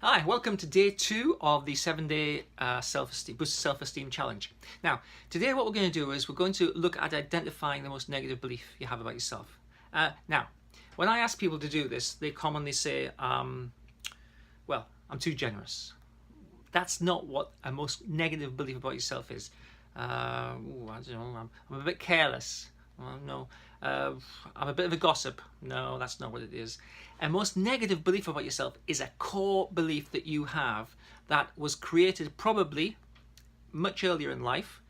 Hi, welcome to day 2 of the 7-day Boost Self-Esteem Challenge. Now, today what we're going to do is we're going to look at identifying the most negative belief you have about yourself. Now, when I ask people to do this, they commonly say, well, I'm too generous. That's not what a most negative belief about yourself is. I don't know, I'm a bit careless. No. I'm a bit of a gossip. No, that's not what it is. A most negative belief about yourself is a core belief that you have that was created probably much earlier in life,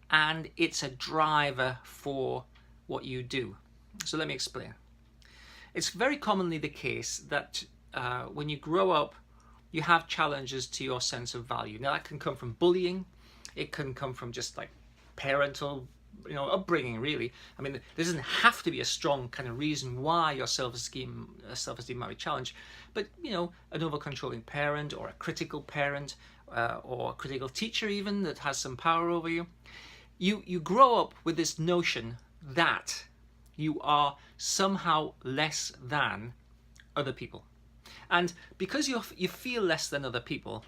and it's a driver for what you do. So let me explain. It's very commonly the case that when you grow up, you have challenges to your sense of value. Now that can come from bullying. It can come from just like parental upbringing, really. I mean, there doesn't have to be a strong kind of reason why your self-esteem might be challenged, but an over-controlling parent, or a critical parent, or a critical teacher even that has some power over you. You grow up with this notion that you are somehow less than other people, and because you feel less than other people,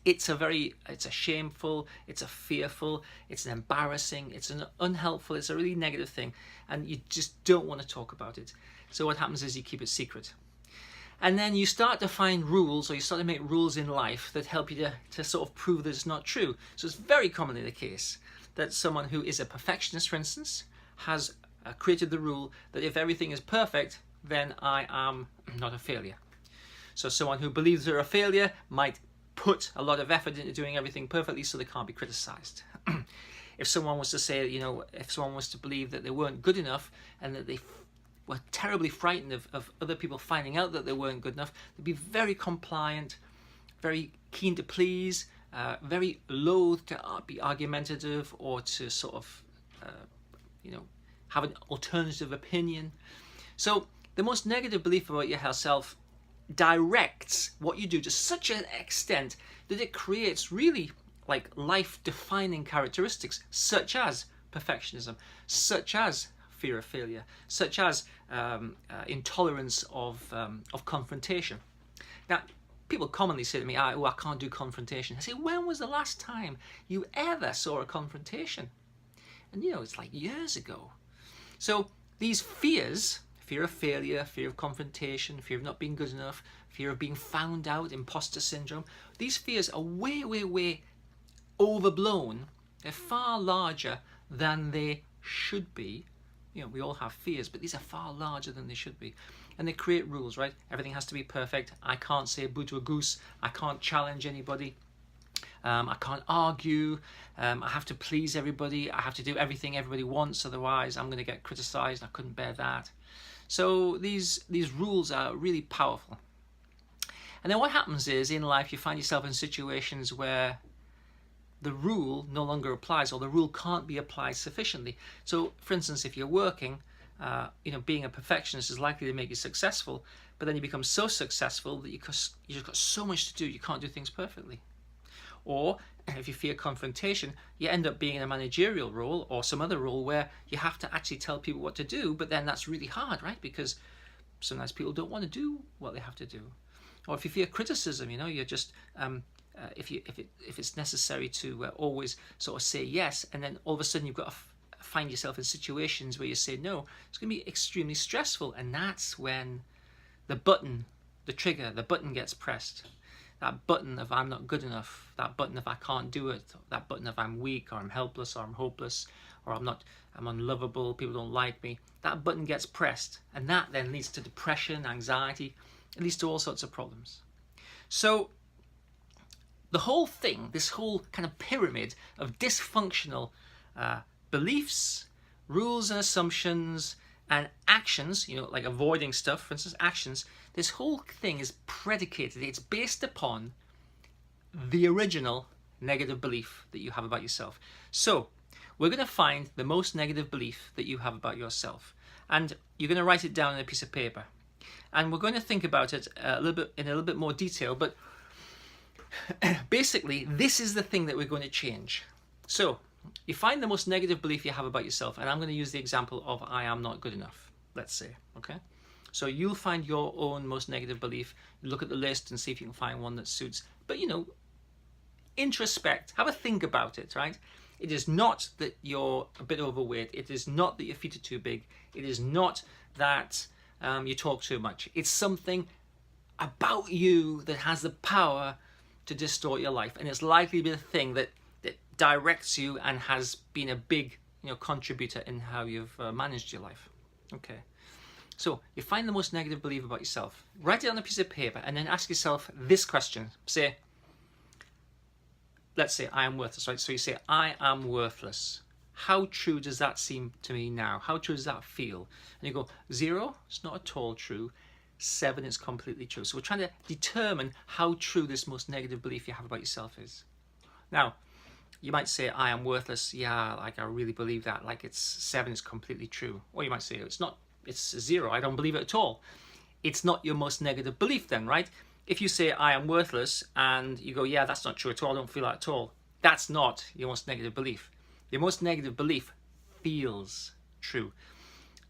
it's a shameful, it's a fearful, it's an embarrassing, it's an unhelpful, it's a really negative thing, and you just don't want to talk about it. So what happens is you keep it secret. And then you start to find rules, or you start to make rules in life that help you to sort of prove that it's not true. So it's very commonly the case that someone who is a perfectionist, for instance, has created the rule that if everything is perfect, then I am not a failure. So someone who believes they're a failure might put a lot of effort into doing everything perfectly so they can't be criticized. If someone was to say, if someone was to believe that they weren't good enough and that they were terribly frightened of other people finding out that they weren't good enough, they'd be very compliant, very keen to please, very loath to be argumentative or to sort of, have an alternative opinion. So the most negative belief about yourself directs what you do to such an extent that it creates really like life-defining characteristics, such as perfectionism, such as fear of failure, such as intolerance of confrontation. Now, people commonly say to me, I can't do confrontation. I say, when was the last time you ever saw a confrontation? And it's like years ago. So these fears, fear of failure, fear of confrontation, fear of not being good enough, fear of being found out, imposter syndrome. These fears are way, way, way overblown. They're far larger than they should be. We all have fears, but these are far larger than they should be. And they create rules, right? Everything has to be perfect. I can't say boo to a goose. I can't challenge anybody. I can't argue. I have to please everybody. I have to do everything everybody wants, otherwise I'm going to get criticized. I couldn't bear that. So these rules are really powerful. And then what happens is, in life, you find yourself in situations where the rule no longer applies, or the rule can't be applied sufficiently. So, for instance, if you're working, being a perfectionist is likely to make you successful, but then you become so successful that you've just got so much to do, you can't do things perfectly. Or if you fear confrontation, you end up being in a managerial role or some other role where you have to actually tell people what to do, but then that's really hard, right? Because sometimes people don't want to do what they have to do. Or if you fear criticism, you're just if it's necessary to always sort of say yes, and then all of a sudden you've got to find yourself in situations where you say no, it's going to be extremely stressful, and that's when the button gets pressed. That button of I'm not good enough, that button of I can't do it, that button of I'm weak, or I'm helpless, or I'm hopeless, or I'm unlovable, people don't like me. That button gets pressed, and that then leads to depression, anxiety. It leads to all sorts of problems. So the whole thing, this whole kind of pyramid of dysfunctional beliefs, rules and assumptions, and actions, like avoiding stuff, for instance, actions, this whole thing is predicated, it's based upon the original negative belief that you have about yourself. So we're going to find the most negative belief that you have about yourself, and you're going to write it down on a piece of paper, and we're going to think about it in a little bit more detail, but basically this is the thing that we're going to change. So you find the most negative belief you have about yourself, and I'm going to use the example of I am not good enough, let's say, okay? So you'll find your own most negative belief. Look at the list and see if you can find one that suits. But you know, introspect, have a think about it, right? It is not that you're a bit overweight. It is not that your feet are too big. It is not that you talk too much. It's something about you that has the power to distort your life, and it's likely to be the thing that directs you and has been a big contributor in how you've managed your life. Okay, so you find the most negative belief about yourself, write it on a piece of paper, and then ask yourself this question. Say, let's say I am worthless, right? So you say, I am worthless. How true does that seem to me now? How true does that feel? And you go, 0, it's not at all true. 7 is completely true. So we're trying to determine how true this most negative belief you have about yourself is. Now, you might say, I am worthless. Yeah, like I really believe that. Like 7 is completely true. Or you might say, it's not, it's 0. I don't believe it at all. It's not your most negative belief then, right? If you say, I am worthless, and you go, yeah, that's not true at all. I don't feel that at all. That's not your most negative belief. Your most negative belief feels true.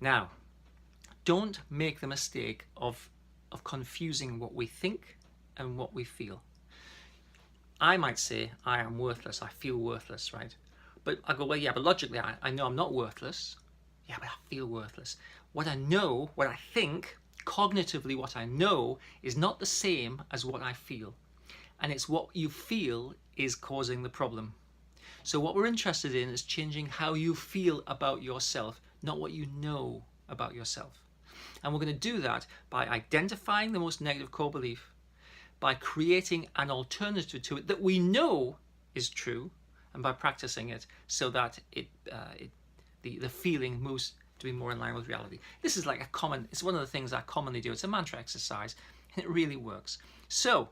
Now, don't make the mistake of confusing what we think and what we feel. I might say, I am worthless, I feel worthless, right? But I go, well, yeah, but logically, I know I'm not worthless. Yeah, but I feel worthless. What I know, what I think, cognitively what I know is not the same as what I feel. And it's what you feel is causing the problem. So what we're interested in is changing how you feel about yourself, not what you know about yourself. And we're going to do that by identifying the most negative core belief, by creating an alternative to it that we know is true, and by practicing it so that the feeling moves to be more in line with reality. This is like it's one of the things I commonly do. It's a mantra exercise, and it really works. So,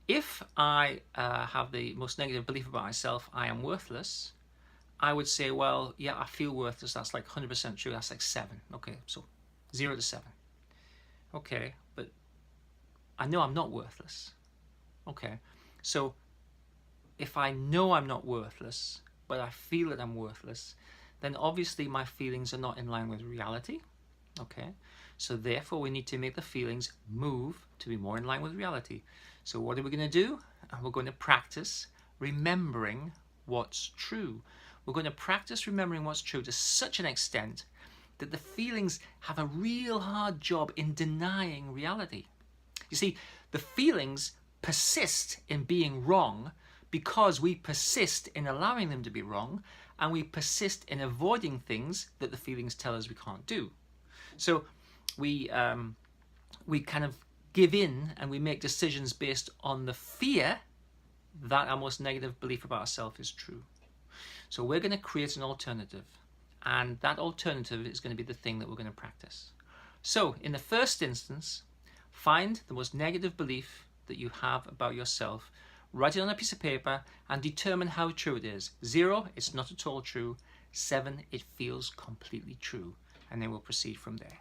if I have the most negative belief about myself, I am worthless, I would say, well, yeah, I feel worthless. That's like 100% true. That's like 7. Okay, so 0 to 7. Okay, but I know I'm not worthless. Okay, so if I know I'm not worthless, but I feel that I'm worthless, then obviously my feelings are not in line with reality. Okay, so therefore we need to make the feelings move to be more in line with reality. So what are we going to do? We're going to practice remembering what's true. We're going to practice remembering what's true to such an extent that the feelings have a real hard job in denying reality. You see, the feelings persist in being wrong because we persist in allowing them to be wrong, and we persist in avoiding things that the feelings tell us we can't do. So we kind of give in and we make decisions based on the fear that our most negative belief about ourselves is true. So we're going to create an alternative, and that alternative is going to be the thing that we're going to practice. So in the first instance, find the most negative belief that you have about yourself, write it on a piece of paper, and determine how true it is. 0, it's not at all true. 7, it feels completely true. And then we'll proceed from there.